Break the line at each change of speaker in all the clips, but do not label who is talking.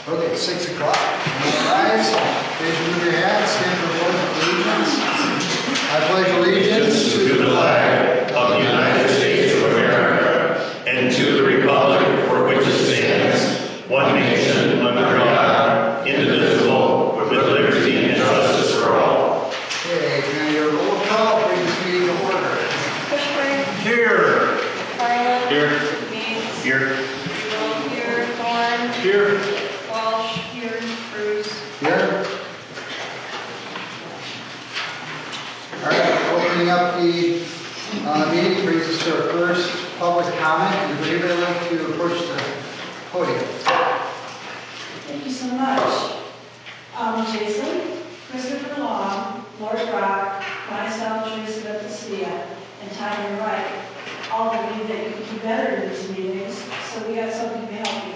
Okay, 6 o'clock. Rise, please remove your hat, stand for the pledge of allegiance. I pledge allegiance
to the flag of the United States of America and to the republic for which it stands, one nation under God, indivisible, with liberty and justice for all.
Okay, can I get a roll call? Bring this meeting to order.
Cushman.
Here.
Garland.
Here.
Means.
Here.
Here. Thorne.
Here.
Walsh. Here. Bruce.
Here. All right, opening up the meeting brings us to our first public comment. Would anybody like to approach the podium?
Thank you so much. Jason, Christopher Long, Lord Rock, myself, Teresa Bethesda, and Tyler Wright all believe that you can do better in these meetings, so we got something to help you.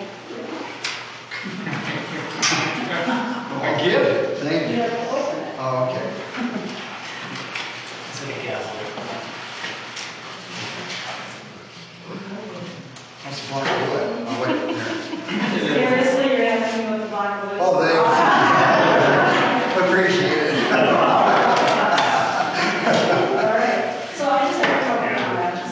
I give it. Thank
You
you.
have to open it.
Oh, okay. That's a block of wood. Oh, wait. Here.
Seriously, you're asking what the block was?
Oh, thank you. Appreciate it.
All right, so I just have a couple comments.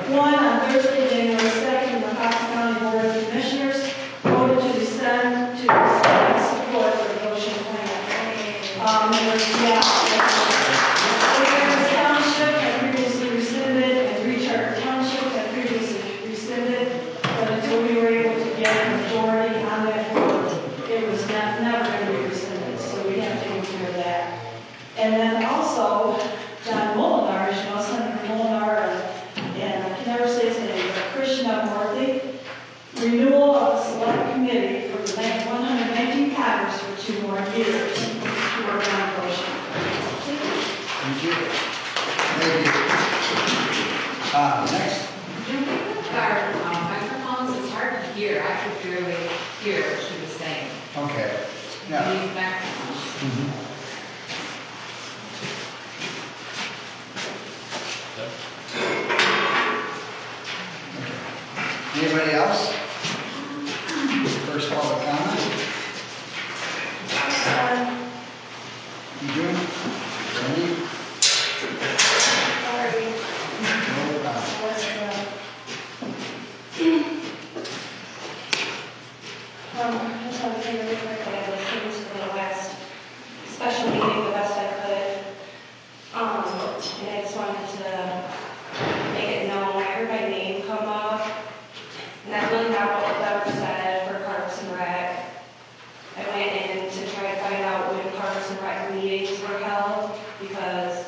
One, on Thursday, January 2nd, the Cox County Board of Commissioners voted to extend support for the Ocean Plan. Township had previously rescinded, and Recharter Township had previously rescinded, but until we were able to get a majority on that board, it was never going to be rescinded, so we have to take care of that. And then also, John Molinar, as you know, Senator Molinar, and I can never say his name, but Christian Upworthy, renewal of the select committee for the 119 Congress for 2 more years to work on the ocean.
Thank you. Thank you. Next.
Our microphones, it's hard to hear. I could barely hear what she was saying.
Okay. Yeah.
These microphones.
Anybody else? First public comment. You doing? Randy?
Sorry.
No problem.
I just want to say really quickly, I listened to the last special meeting the best I could. And I just wanted to make it known, I heard my name come up, and that's really not what was ever said for Parks and Rec. I went in to try to find out when Parks and Rec meetings were held, because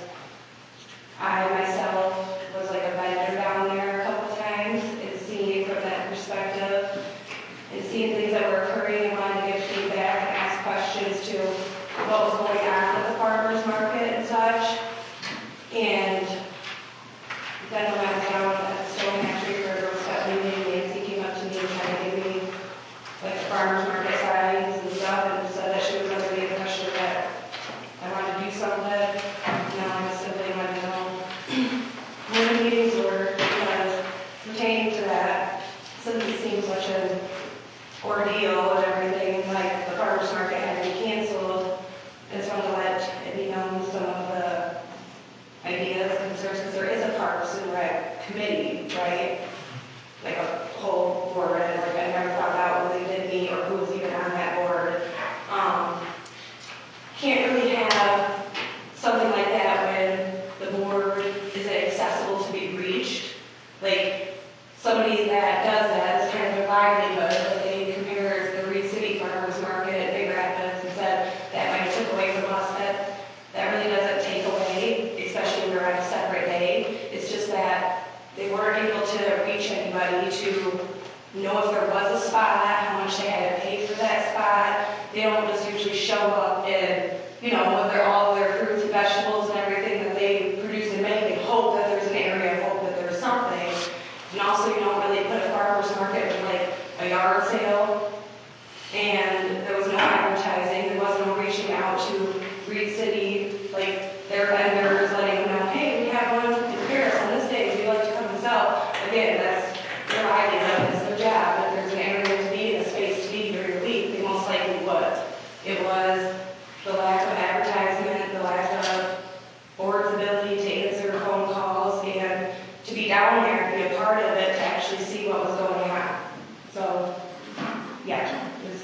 I myself was like a vendor down there a couple times, and seeing it from that perspective, and seeing things that were occurring, and wanted to give feedback and ask questions to what was going on at the farmers market and such. And then when I was down at the Stone Hatchery for a Girl Scout meeting, Nancy came up to me and kind of gave me like the farmers market signs and stuff, and said that she was under the impression that I wanted to do something. Now I simply wanted to know when the meetings were, because pertaining to that, since it seems such an ordeal and everything, like the farmers market had to be canceled, I just wanted to let it be known some of the ideas and concerns, because there is a Parks and Rec committee, right? Like a whole board, and like I never found out when they did meet or who was even on that board. Can't really have something like that when the board isn't accessible to be reached. Like, somebody that does that is kind of their livelihood. Like, they compared the Reed City Farmers Market at Big Rapids and said that might have took away from us. That really doesn't take away, especially when we're on a separate day. It's just that they weren't able to reach anybody to know if there was a spot, how much they had to pay for that spot. They don't just usually show up and, with all their fruits and vegetables and everything that they produce and make, and hope that there's an area, hope that there's something. And also, you don't really put a farmer's market with like a yard sale, and there was no advertising, there wasn't no reaching out to Reed City, like their vendors, letting them know, hey, we have one in Paris on this day, would you like to come and sell? Again, that's their livelihood, it's their job. If there's an area to be, and a space to be during the week, they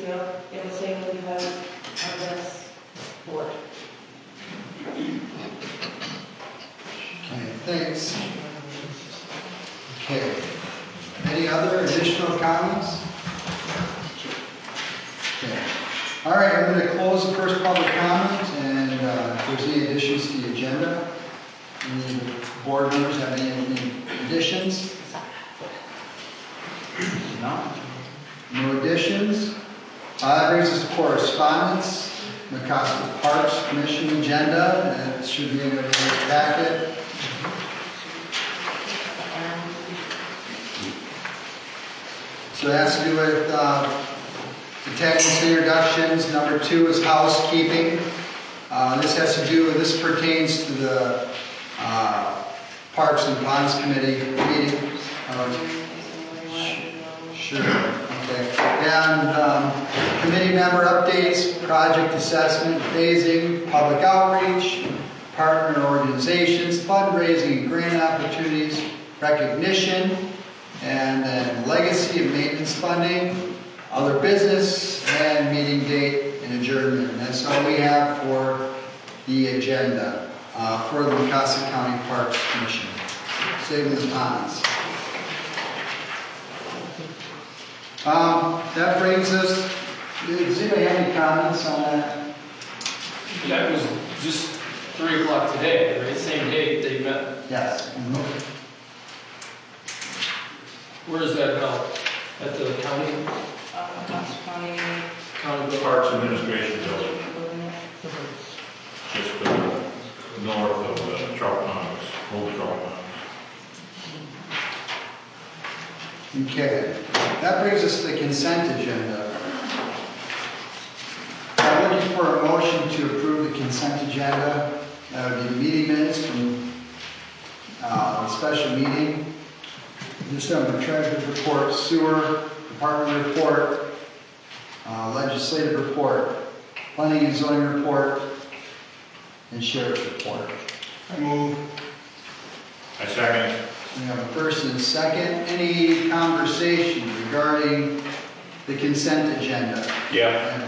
feel it was able because of this board.
Okay, thanks. Okay. Any other additional comments? Okay. All right, I'm going to close the first public comment, and if there's any additions to the agenda, any of the board members have any additions? No? No additions? That brings us to correspondence. Mecosta Parks Commission agenda, and it should be in everybody's packet. So it has to do with attendance introductions. Number 2 is housekeeping. This pertains to the Parks and Ponds Committee meeting. Sure, okay. And committee member updates, project assessment, phasing, public outreach, partner organizations, fundraising and grant opportunities, recognition, and then legacy and maintenance funding, other business, and meeting date and adjournment. And that's all we have for the agenda for the Mecosta County Parks Commission. Saving the ponds. That brings us, does anybody have any comments on that?
That was just 3 o'clock today, right? Same day they met.
Yes.
Where is that held? At the county? County
Parks Administration Building, just north of Trout Ponds, Old Trout Ponds.
Okay. That brings us to the consent agenda. I'm looking for a motion to approve the consent agenda. That would be meeting minutes from the special meeting. Just under treasurer's report, sewer department report, legislative report, planning and zoning report, and sheriff's report.
I move. I second.
We have a first and a second. Any conversation regarding the consent agenda?
Yeah,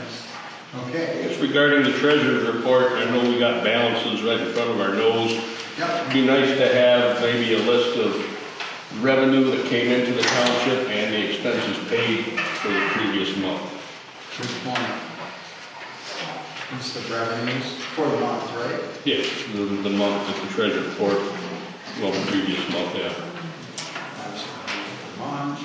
Okay.
it's regarding the treasurer's report. I know we got balances right in front of our nose.
Yep.
It'd be nice to have maybe a list of revenue that came into the township and the expenses paid for the previous month.
Good point. It's the revenues for the month, right?
Yes, the month that the treasurer's report, well, the previous month, yeah.
Month.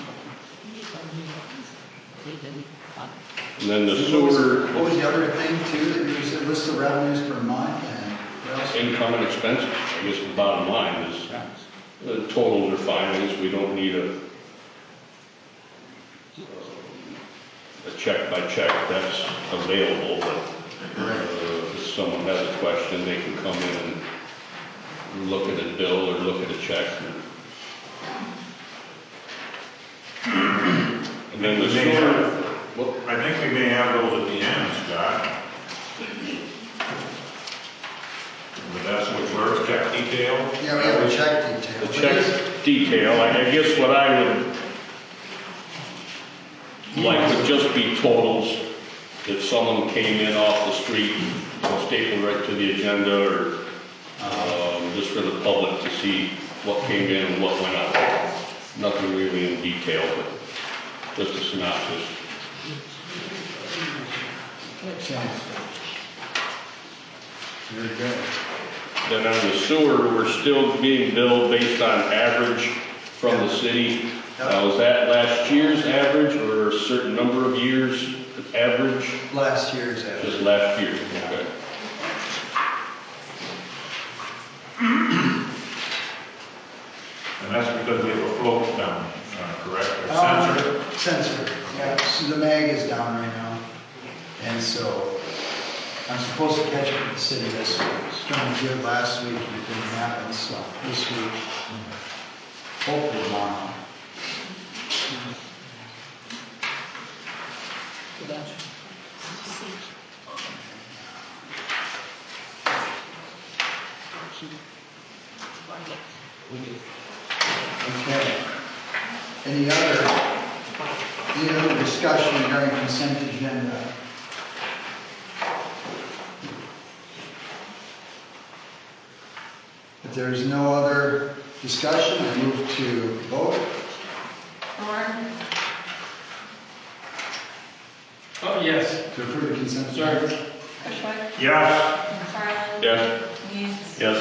And then the sewer,
What was the other thing too, that you said list of revenues per month and what else?
income and expenses, I guess the bottom line is, the totals are fine, we don't need a check by check that's available, but if someone has a question, they can come in and look at a bill or look at a check. And then the sewer, well,
I think we may have those at the end, Scott. But that's what clerk's check detail.
Yeah, we have a check detail.
the check detail, I guess what I would like would just be totals. If someone came in off the street, stapled right to the agenda, or just for the public to see what came in and what went out. Nothing really in detail, but just a synopsis.
Okay. Very good.
Then on the sewer, we're still being billed based on average from the city. Now, is that last year's average or a certain number of years average?
Last year's average.
Just last year, okay.
And that's because we have a float down, correct? Or sensor.
Sensor, yeah. So the mag is down right now. And so I'm supposed to catch up with the city this week. I was trying to do it last week and it didn't happen, so this week, hopefully tomorrow. Okay. Any other Any other discussion regarding consent agenda? If there is no other discussion, I move to vote.
Thorne,
Oh, yes.
To approve the consent
Sorry.
agenda.
Bushwick,
Yes.
McFarland.
Yes.
Deeds.
Yes.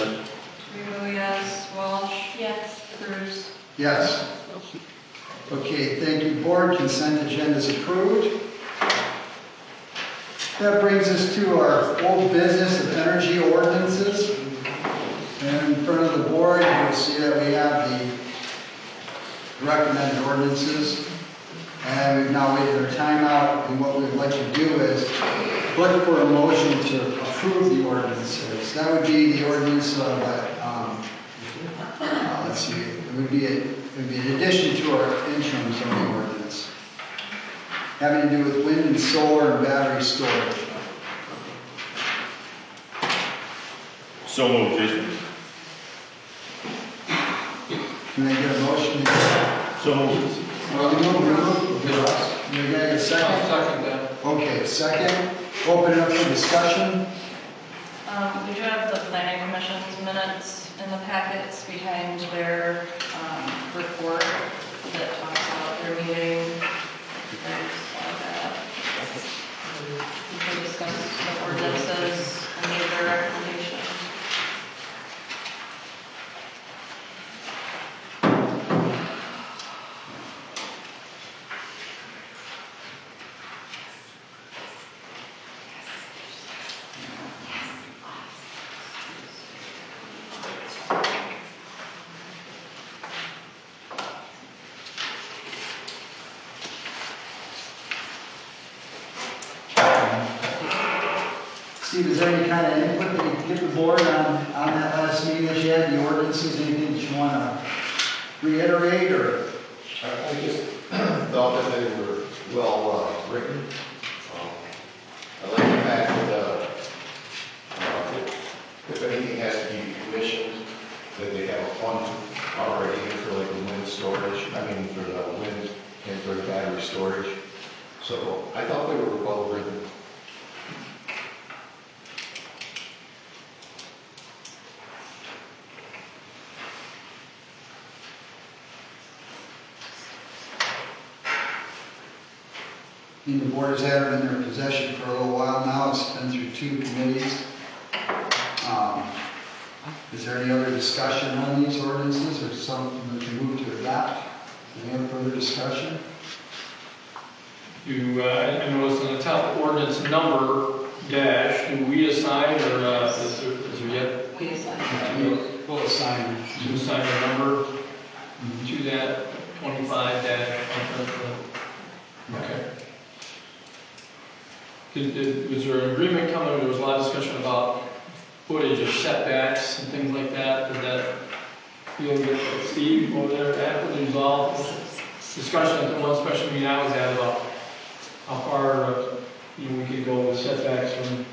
True, yes. Walsh.
Yes.
Cruz.
Yes. Okay, thank you, board. Consent agenda is approved. That brings us to our old business of energy ordinances. And in front of the board, you'll see that we have the recommended ordinances. And we've now waited our time out, and what we'd like to do is look for a motion to approve the ordinances. That would be the ordinance of, let's see, it would be in addition to our interim zoning ordinance, having to do with wind and solar and battery storage.
So moved, Jason.
Can I get a motion?
So moved.
You got a
I'll
second?
second that.
Okay, second. Open it up for discussion.
We do have the planning commission's minutes in the packets behind their report that talks about their meeting. There's all that. We can discuss the ordinances and make their recommendations.
Steve, is there any kind of input that you can give the board on that last meeting that you had, the ordinances, anything that you want to reiterate or?
I just thought that they were well written. I like the fact that if anything has to be commissioned, that they have a fund already for like the wind storage, for the wind and for the battery storage. So I thought they were well written.
The board has had them in their possession for a little while now. It's been through 2 committees. Is there any other discussion on these ordinances or something that can move to adopt? Any other further discussion?
I noticed on the top ordinance number dash, do we assign or is there yet
We assign.
We'll assign.
to assign a number to that 25 dash? Okay. Was there an agreement coming, there was a lot of discussion about footage of setbacks and things like that, did that feel good that Steve over there adequately resolved? Discussion at the one special meeting I was at about how far, we could go with setbacks from,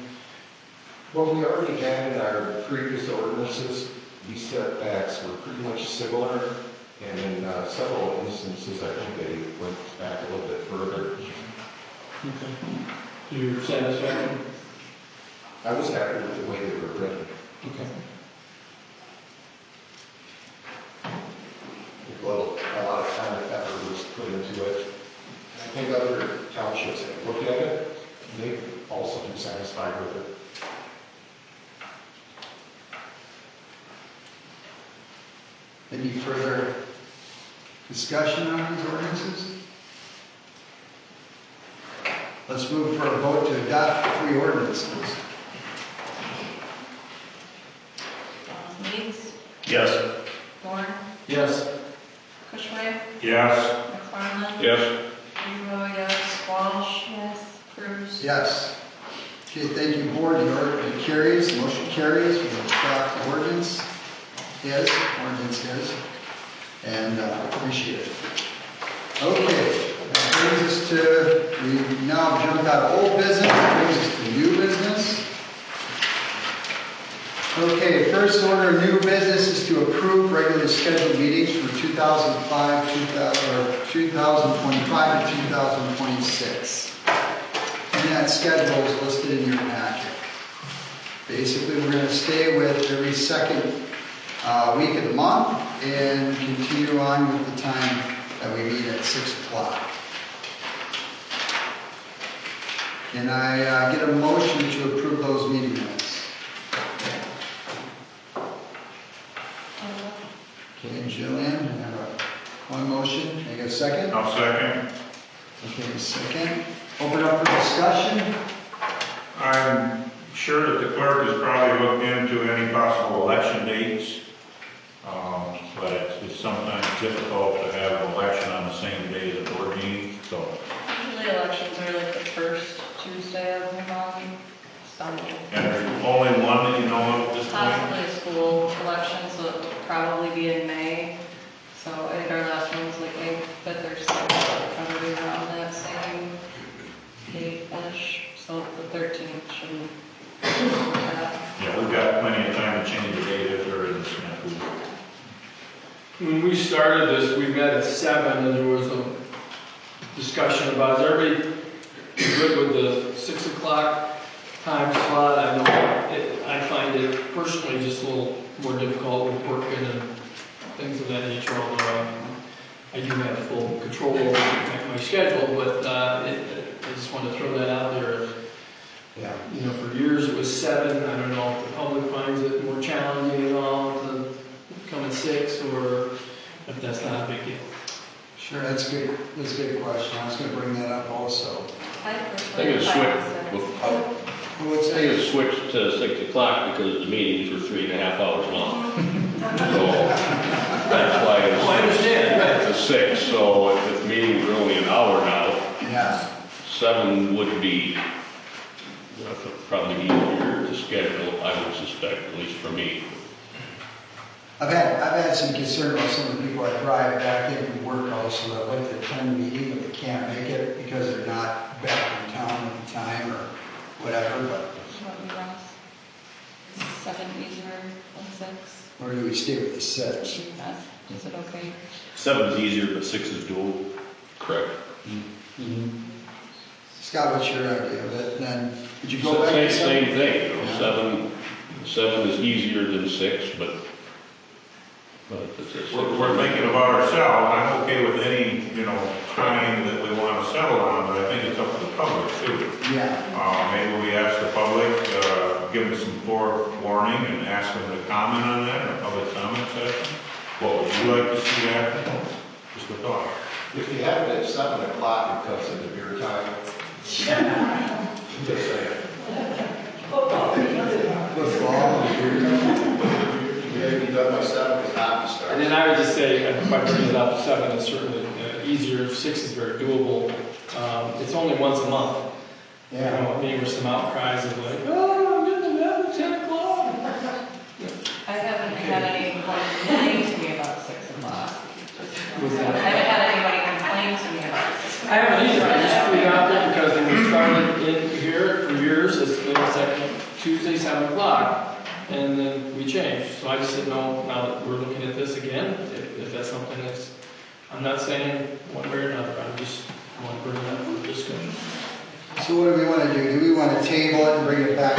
What we already had in our previous ordinances, these setbacks were pretty much similar. And in several instances, I think they went back a little bit further.
to your satisfaction?
I was happy with the way they were written.
Okay.
A lot of time and effort was put into it. I think other townships have looked at it, and they've also been satisfied with it.
Any further discussion on these ordinances? Let's move for a vote to adopt 3 ordinances.
Deeds.
Yes.
Thorne,
Yes.
Bushwick,
Yes.
McFarland.
Yes.
True, yes. Walsh.
Yes.
Cruz.
Yes. Okay, thank you, board. The ordinance carries, motion carries. We will adopt the ordinance is, and appreciate it. Okay, that brings us to, we now jumped out of old business, brings us to new business. Okay, first order of new business is to approve regularly scheduled meetings for 2025 to 2026. And that schedule is listed in your packet. Basically, we're going to stay with every second week of the month and continue on with the time that we meet at 6 o'clock. Can I get a motion to approve those meeting minutes? Okay, Jillian, I have one motion. Can I get a second?
I'll second.
Okay, second. Open up for discussion.
I'm sure that the clerk has probably looked into any possible election dates, but it's sometimes difficult to have an election on the same day as a board meeting, so.
Usually elections are like the first Tuesday of the month.
And there's only one that you know of at this point?
Possibly a school election, so it'll probably be in May. So I think our last one was like May 5th or 6th, probably around that same date-ish. So the 13th shouldn't be that.
Yeah, we've got plenty of time to change the date if there is.
When we started this, we met at 7 and there was a discussion about, is everybody good with the 6 o'clock time slot? I know I find it personally just a little more difficult with working and things of that nature, although I do have full control over my schedule, but I just want to throw that out there.
Yeah.
You know, for years it was 7. I don't know if the public finds it more challenging at all to come at 6, or if that's not a big deal.
Sure, that's good. That's a good question. I was going to bring that up also.
I
I
personally
think it's
find
switched. I think it's switched to 6 o'clock because the meetings were 3.5 hours long. So that's why it's
I understand.
to 6. So if the meetings are only an hour now,
Yeah.
7 would be probably easier to schedule, I would suspect, at least for me.
I've had some concern about some of the people that drive back in from work also that like to attend the meeting, but they can't make it because they're not back in town at the time or whatever, but
What we Ross? 7 easier than 6.
or do we stay with the 6?
Is it okay?
7 is easier, but 6 is doable. Correct.
Scott, what's your idea of it? Then, would you go back to
Same
7?
thing, you know,
Yeah.
7 is easier than 6, but it's a 6.
We're thinking about ourselves. I'm okay with any, time that we want to settle on, but I think it's up to the public too.
Yeah.
Maybe we ask the public, give them some forewarning and ask them to comment on that in a public comment session. What would you like to see happen? Just a thought.
If you have it at 7 o'clock, it cuts into beer time. Just saying.
Football.
Maybe be done by 7 because hockey starts.
And then I would just say, if I bring it up, 7 is certainly easier, 6 is very doable. It's only once a month. You know, maybe there's some outcries of like, oh, I'm getting to bed at 10 o'clock.
I haven't had any complain to me about 6 o'clock.
Was
I
that?
haven't had anybody complain to me about 6 o'clock.
I haven't either, I just threw it out there because when we started in here for years, it was like Tuesday, 7 o'clock. And then we changed. So I just said, no, now that we're looking at this again, if that's something that's, I'm not saying one way or another, I just want to bring it up for discussion.
So what do we want to do? Do we want to table it and bring it back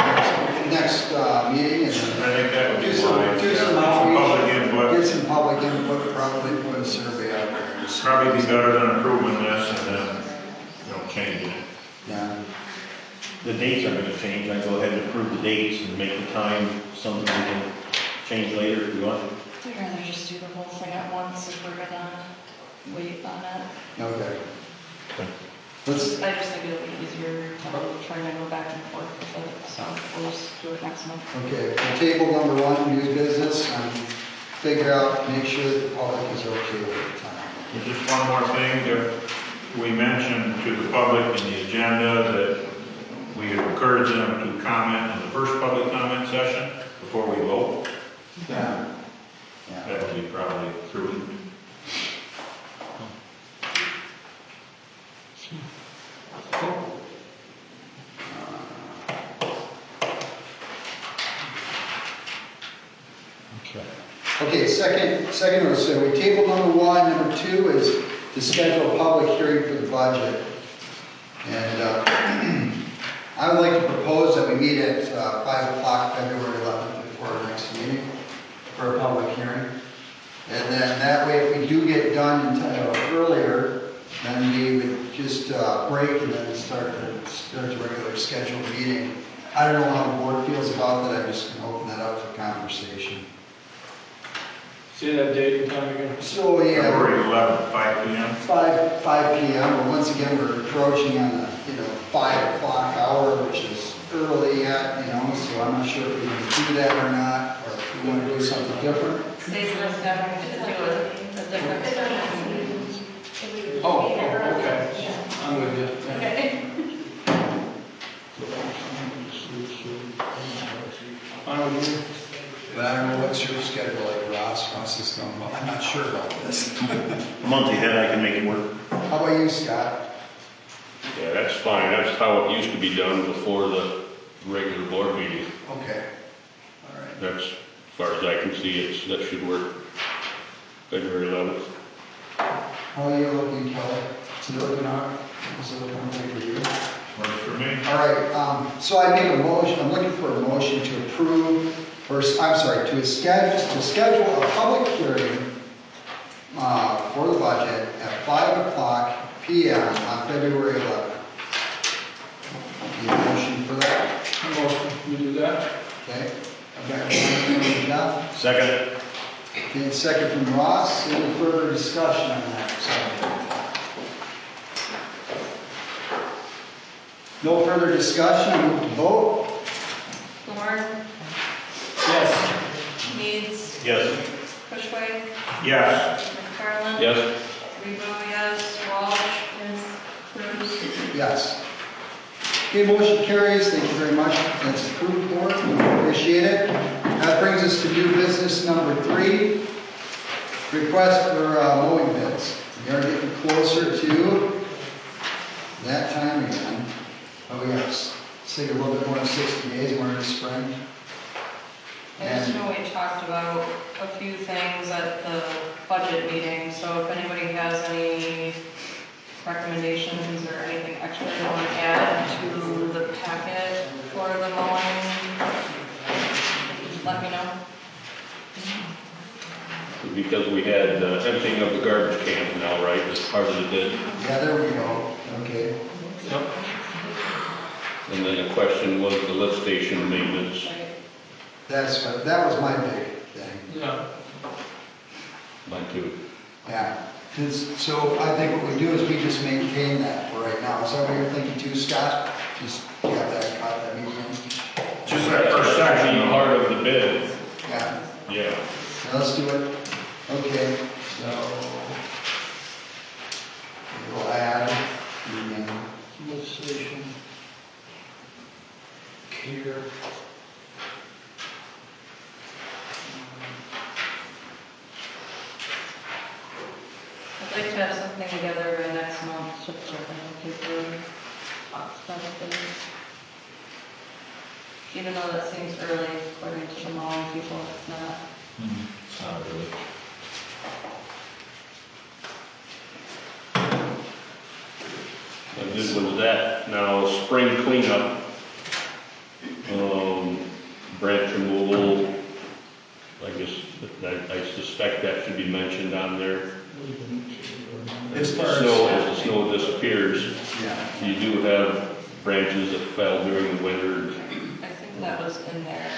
next meeting? And
I think that would be
do some
public input.
get some public input, probably put a survey out there.
Probably be better than approving this and then, changing it.
Yeah.
The dates are going to change. I go ahead and approve the dates and make the time something we can change later if we want.
I'd rather just do the whole thing at once if we're gonna wait on it.
Okay.
I just think it'll be easier trying to go back and forth with it, so we'll just do it next month.
Okay, table number 1, new business, and figure out, make sure that the public is okay with the time.
And just one more thing, that we mentioned to the public in the agenda that we encourage them to comment in the first public comment session before we vote.
Yeah.
That would be probably prudent.
Okay, second notice, so we tabled number 1. Number 2 is to schedule a public hearing for the budget. And I would like to propose that we meet at 5 o'clock February 11th before our next meeting for a public hearing. And then that way, if we do get done earlier, then we would just break and then start the regular scheduled meeting. I don't know how the board feels about that. I'm just going to open that up for conversation.
Say that date and time again.
So yeah,
February 11th, 5 p.m.
5 p.m. But once again, we're approaching on the 5 o'clock hour, which is early yet, so I'm not sure if we want to do that or not, or if we want to do something different.
Stacy's having to do a different session.
Oh, okay. I'm with you. Yeah.
Okay.
I'm with you.
But I don't know what's your schedule like, Ross. Ross is going, well, I'm not sure about this.
A month ahead, I can make it work.
How about you, Scott?
Yeah, that's fine. That's how it used to be done before the regular board meeting.
Okay. All right.
That's, as far as I can see, that should work. February 11th.
How are you looking, Kelly? Is it looking out? Is it looking okay for you?
Works for me.
All right, so I make a motion, I'm looking for a motion to approve, or I'm sorry, to schedule a public hearing for the budget at 5 o'clock p.m. on February 11th. Need a motion for that?
Motion, you do that?
Okay. I've got a motion from Jeff.
Second.
Okay, second from Ross. Any further discussion on that subject? No further discussion, move to vote.
Thorne,
Yes.
Needs,
Yes.
Bushway,
Yes.
McFarland.
Yes?
Rebo, yes. Walsh. Yes. Cruz.
Yes. Okay, motion carries. Thank you very much. That's approved, board. Appreciate it. That brings us to new business number 3. Request for mowing bids. We are getting closer to that time again. Oh, we have to take a little bit more than 60 days. We're in the spring.
I just know we talked about a few things at the budget meeting, so if anybody has any recommendations or anything extra they want to add to the packet for the mowing, just let me know.
Because we had emptying of the garbage cans now, right, as part of the bid.
Yeah, there we go. Okay.
Yep.
And then the question was the lift station maintenance.
That was my big thing.
Yeah.
Mine too.
Yeah. So I think what we do is we just maintain that for right now. Is that what you're thinking too, Scott? Just have that cut, that medium?
Just that first section.
Be part of the bid.
Yeah.
Yeah.
So let's do it. Okay. So we'll add the
Lift station. Here.
I'd like to have something together by next month, so that I can talk about things. Even though that seems early, according to the mowing people, it's not.
It's not really.
And this was that. Now, spring cleanup, branch removal, I guess, I suspect that should be mentioned on there.
As
As
far
the snow disappears,
Yeah.
you do have branches that fell during the winter.
I think that was in there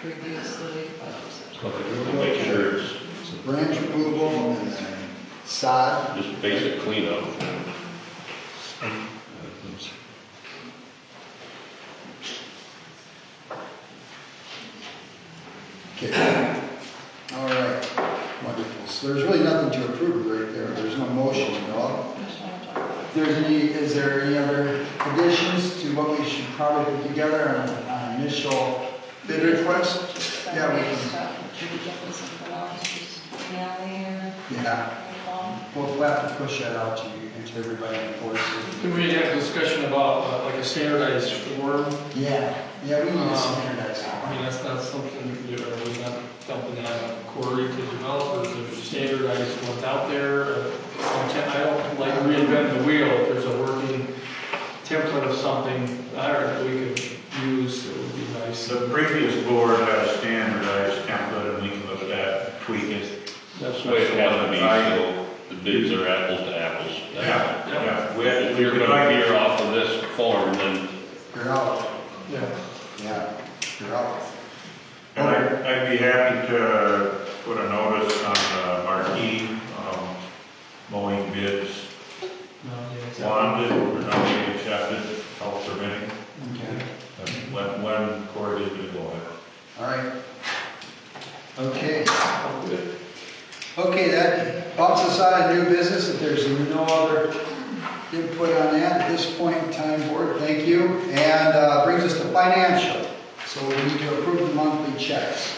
previously, but
To make sure it's
So branch removal and then sod.
just basic cleanup.
Okay. All right. Wonderful. So there's really nothing to approve right there. There's no motion at all.
I just want to talk about it.
Is there any other additions to what we should probably put together on an initial bid request? Yeah, we can.
Should we get this something else, just email me or
Yeah.
phone?
we'll have to push that out to you, to everybody in force.
Can we have a discussion about like a standardized form?
Yeah, we need to standardize
I mean, that's not something, we're not dumping that on quarry to developers, there's standardized ones out there. I don't like reinventing the wheel, if there's a working template of something, I don't know, we could use, it would be nice.
The previous board had a standardized template and we can look at that, tweak it.
That's the way it has to be, so the bids are apples to apples.
Yeah.
If you're gonna veer off of this form, then
You're out.
Yeah.
You're out.
And I'd be happy to put a notice on the marquee, mowing bids. Wanted or not being accepted, help permitting.
Okay.
When Corey is going to go ahead.
All right. Okay. Okay, that bumps us out of new business. If there's no other input on that at this point in time, board, thank you. And brings us to financial. So we need to approve the monthly checks.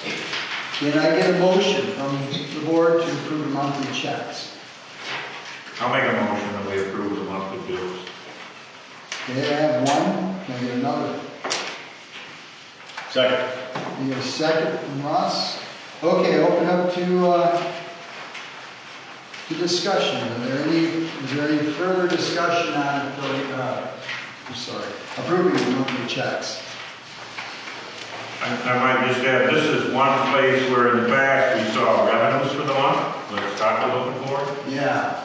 Can I get a motion from the board to approve the monthly checks?
I'll make a motion that we approve the monthly bills.
Okay, I have one. Can I get another?
Second.
You get a second from Ross? Okay, open up to discussion. Is there any further discussion on, approving the monthly checks?
I might just add, this is one place where in the past we saw revenues for the month, like Scott was looking for.
Yeah.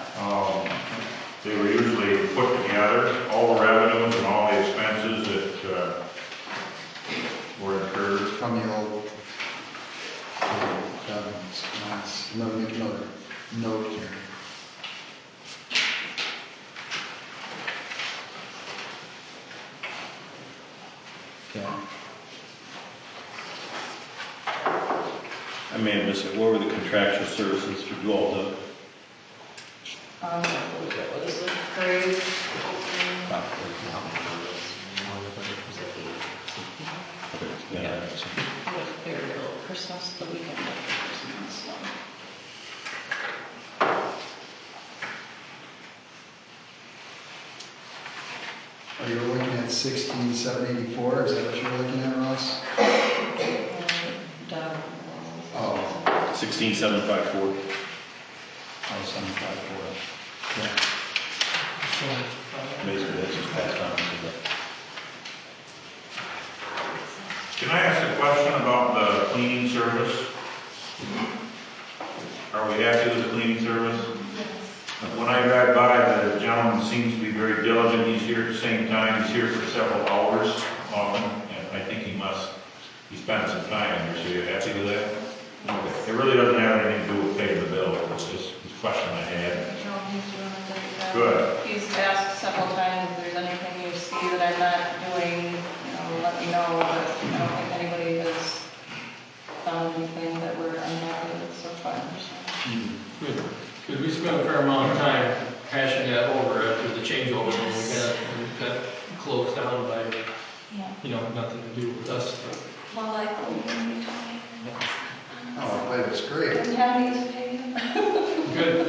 They were usually put together, all the revenues and all the expenses that were incurred.
From the old, make another note here. Okay.
I may have missed it. What were the contractual services for you all done?
What is it, grade?
Yeah.
Very little Christmas, the weekend of Christmas, so.
Are you looking at 16,784? Is that what you're looking at, Ross? Oh.
16754.
Oh, 754. Yeah.
Basically, that's just passed on.
Can I ask a question about the cleaning service? Are we happy with the cleaning service? When I drive by, the gentleman seems to be very diligent. He's here at the same time. He's here for several hours often, and I think he spent some time here. So you're happy with that? Okay. It really doesn't have anything to do with paying the bill. It's just a question I had.
No, he's doing a good job.
Good.
He's asked several times if there's anything you see that I'm not doing, let me know, but I don't think anybody has found anything that we're unhappy with so far.
Good. Because we spent a fair amount of time hashing that over after the changeover, and we got closed down by, nothing to do with us.
Well, like,
Oh, that was great.
I'm happy to pay you.
Good.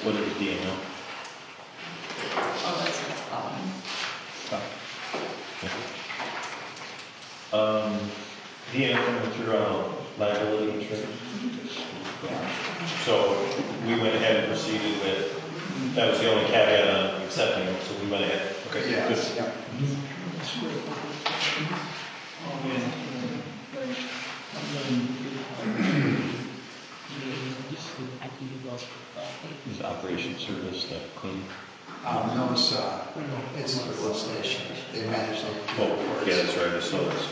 What is the DML?
Oh, that's
DML went through liability insurance. So we went ahead and proceeded with, that was the only caveat on accepting it, so we went ahead. Okay,
Yes.
good.
Yeah.
Is operation service that clean?
No, it's the lift station. They manage it.
Oh, yeah, that's right, I saw this.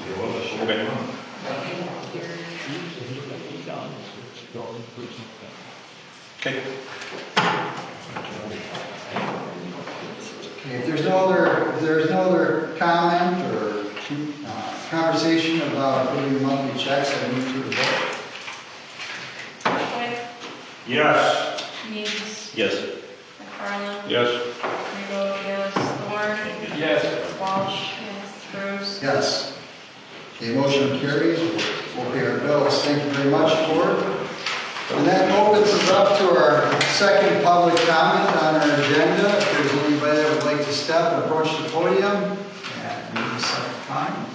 Okay. Okay.
Okay, if there's no other comment or conversation about approving monthly checks, I move to the vote.
Bushwick,
Yes.
Meeks,
Yes.
McFarland,
yes.
Rego, yes, Thorne,
Yes.
Walsh, yes, Bruce.
Yes. Okay, motion carries. We'll pay our bills. Thank you very much, board. And that opens us up to our second public comment on our agenda. If there's anybody that would like to step and approach the podium, and maybe set time.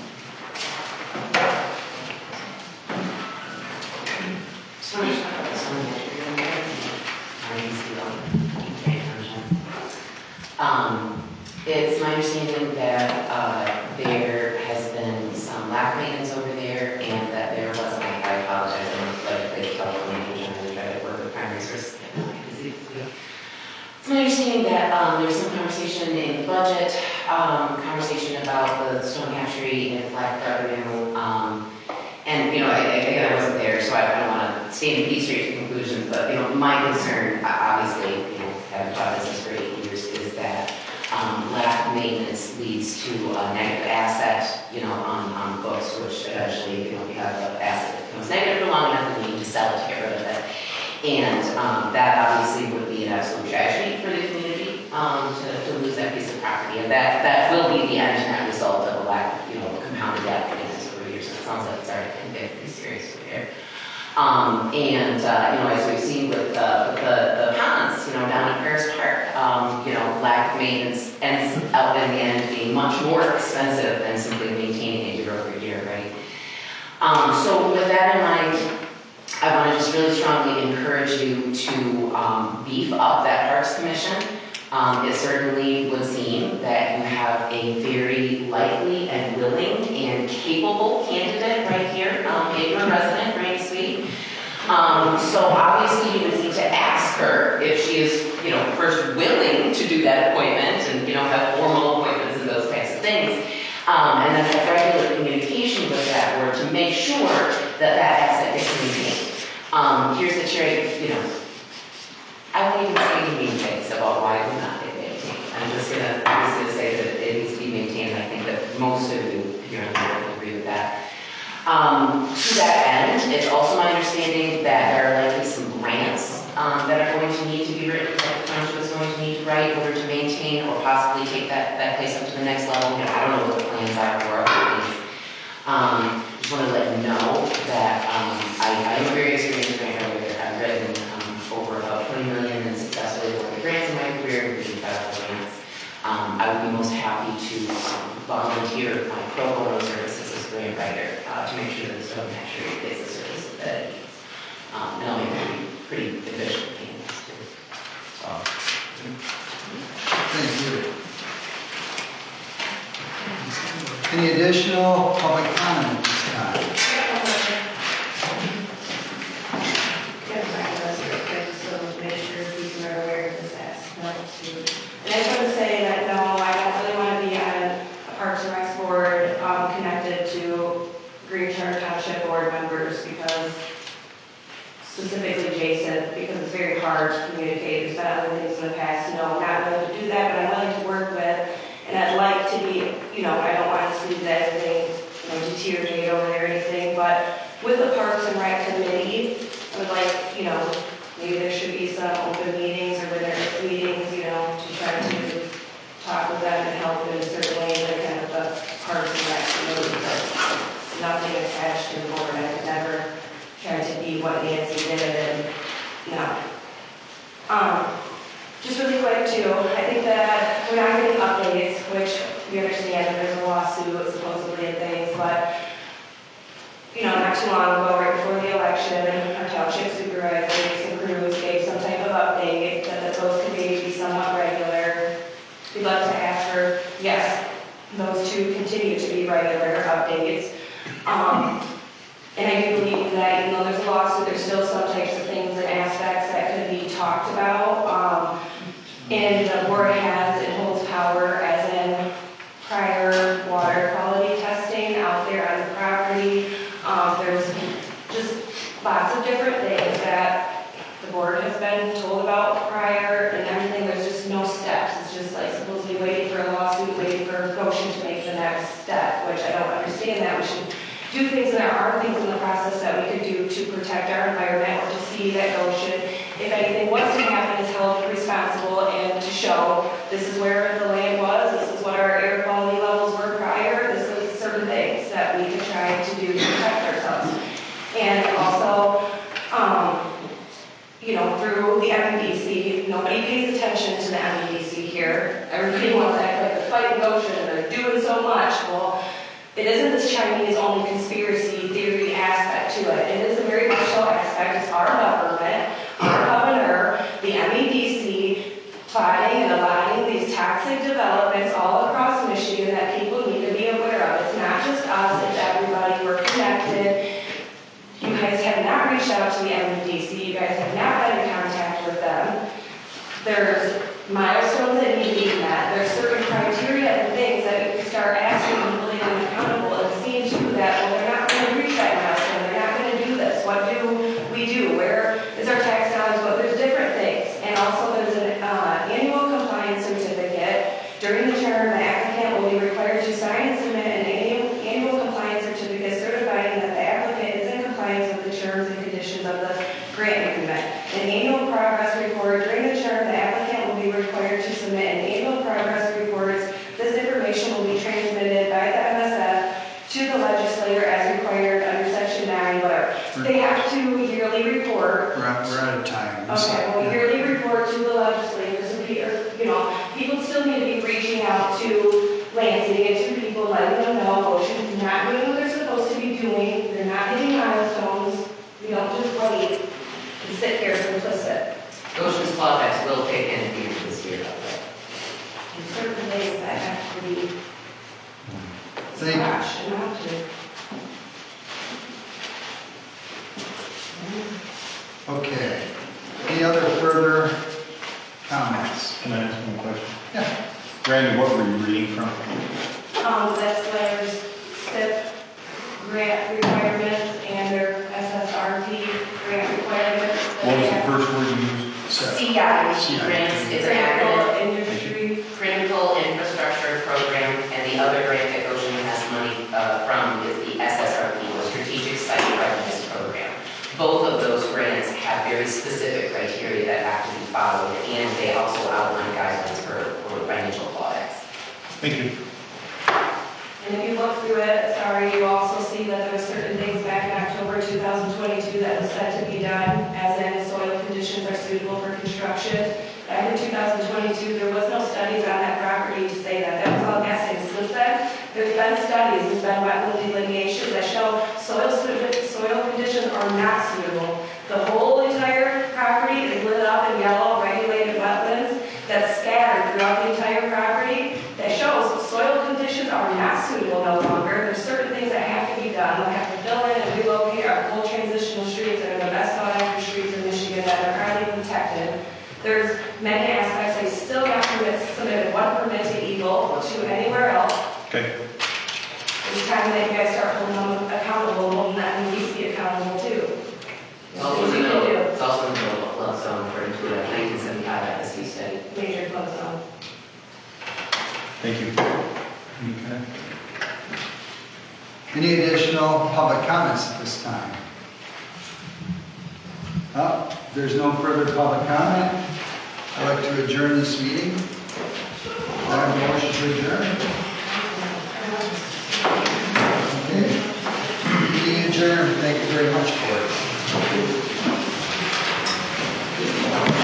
It's my understanding that there has been some lack of maintenance over there, and that there was, I apologize, I don't like the California, I'm going to try to work with primary source. It's my understanding that there's some conversation in the budget, conversation about the stone hatchery and flag revenue, and again, I wasn't there, so I don't want to state and be straight to conclusions, but my concern, obviously, having taught business for 8 years, is that lack of maintenance leads to a negative asset, on books, which eventually, you have an asset that becomes negative for long enough, and you need to sell it to get rid of it. And that obviously would be an absolute tragedy for the community, to lose that piece of property. And that will be the end net result of a lack of, compounded debt maintenance over years. And it sounds like it's already been pretty serious over there. As we've seen with the ponds, down at Paris Park, lack of maintenance ends up in the end being much more expensive than simply maintaining it year over year, right? So with that in mind, I want to just really strongly encourage you to beef up that Parks Commission. It certainly would seem that you have a very likely and willing and capable candidate right here, April resident, Randy Sweet. So obviously you would need to ask her if she is, first willing to do that appointment and, have formal appointments and those types of things. And then have regular communication with that board to make sure that asset gets maintained. Here's the cherry, I won't even say mean things about why it would not get maintained. I'm just gonna say that it needs to be maintained, and I think that most of you here on the board will agree with that. To that end, it's also my understanding that there are likely some grants that are going to need to be written, that the township is going to need to write in order to maintain or possibly take that place up to the next level. I don't know what the plans are for other things. Just want to let you know that I am a very experienced grant writer. I've written over about 20 million and successfully awarded grants in my career, including federal grants. I would be most happy to volunteer my pro bono services as a grant writer to make sure that the stone hatchery gets the services that it needs. And I'll make it pretty efficient payments too.
Thank you. Any additional public comment at this time?
And I just want to say that no, I don't really want to be on a Parks and Recs board connected to Green Charter Township board members because, specifically Jason, because it's very hard to communicate. There's been other things in the past. No, I'm not willing to do that, but I'm willing to work with. And I'd like to be, I don't want to see that thing, deteriorate over there or anything, but with the Parks and Rec committee, I would like, maybe there should be some open meetings or when there's meetings, to try to talk with them and help them in certain ways, like kind of the Parks and Rec committee, but nothing attached to the board. I would never try to be what Nancy did, and no. Just really quick too, I think that we're not getting updates, which we understand that there's a lawsuit supposedly and things, but not too long ago, right before the election, our township supervisor, Jason Cruz, gave some type of update that those could maybe be somewhat regular. We'd like to ask her, yes, those two continue to be regular updates. And I do believe that even though there's a lawsuit, there's still some types of things and aspects that could be talked about. And the board has and holds power as in prior water quality testing out there on the property. There's just lots of different things that the board has been told about prior and everything. There's just no steps. It's just like supposedly waiting for a lawsuit, waiting for Goshen to make the next step, which I don't understand that. We should do things, and there are things in the process that we could do to protect our environment or to see that Goshen, if anything was to happen, is held responsible and to show this is where the land was, this is what our air quality levels were prior, this is certain things that we could try to do to protect ourselves. And also, nobody pays attention to the MEDC here. Everybody wants to act like they're fighting Goshen and they're doing so much. Well, it isn't this Chinese only conspiracy theory aspect to it. It is a very much so aspect. It's our government, our governor, the MEDC, plotting and allowing these toxic developments all across Michigan that people need to be aware of. It's not just us, it's everybody. We're connected. You guys have not reached out to the MEDC. You guys have not been in contact with them. There's milestones that need to be met. There's certain criteria and things that you can start asking and holding them accountable. And it seems to that, well, they're not going to reach that milestone. They're not going to do this. What do we do? Where is our tax dollars? Well, there's different things. And also there's an annual compliance certificate. During the term, the applicant will be required to sign and submit an annual compliance certificate certifying that the applicant is in compliance with the terms and conditions of the grant agreement. An annual progress report. During the term, the applicant will be required to submit an annual progress report. This information will be transmitted by the MSF to the legislator as required under Section 9, whatever. They have to yearly report.
We're out of time.
Okay, well, yearly report to the legislators, and people still need to be reaching out to Lansing and to people, letting them know Goshen's not doing what they're supposed to be doing, they're not hitting milestones, we don't just wait and sit here complicit.
Goshen's clawbacks will take in at the end of this year.
And certain things that have to be slashed and not to.
Okay. Any other further comments?
Can I ask one question?
Yeah.
Randy, what were you reading from?
That's letters, SIP grant requirements and their SSRP grant requirements.
What was the first word you used?
CI grants is an acronym,
Industry.
Critical Infrastructure Program, and the other grant that Goshen has money from is the SSRP, or Strategic Site Readiness Program. Both of those grants have very specific criteria that have to be followed, and they also outline guidelines for financial clawbacks.
Thank you.
And if you look through it, you also see that there were certain things back in October 2022 that was said to be done, as in soil conditions are suitable for construction. Back in 2022, there was no studies on that property to say that. That was all guessing. Since then, there's been studies, there's been wetland delineations that show soil conditions are not suitable. The whole entire property is lit up in yellow, regulated wetlands that's scattered throughout the entire property that shows soil conditions are not suitable no longer. There's certain things that have to be done. We have to fill in and relocate our coal transitional streets that are the best sought after streets in Michigan that are highly protected. There's many aspects. They still have to submit one permit to Eagle or to anywhere else.
Okay.
It's time that you guys start holding them accountable, holding that MEDC accountable too.
It's also in the middle of a flood zone according to a 1975 FSC study.
Major flood zone.
Thank you.
Okay. Any additional public comments at this time? If there's no further public comment, I'd like to adjourn this meeting. Do I have a motion to adjourn? Okay. Meeting adjourned. Thank you very much.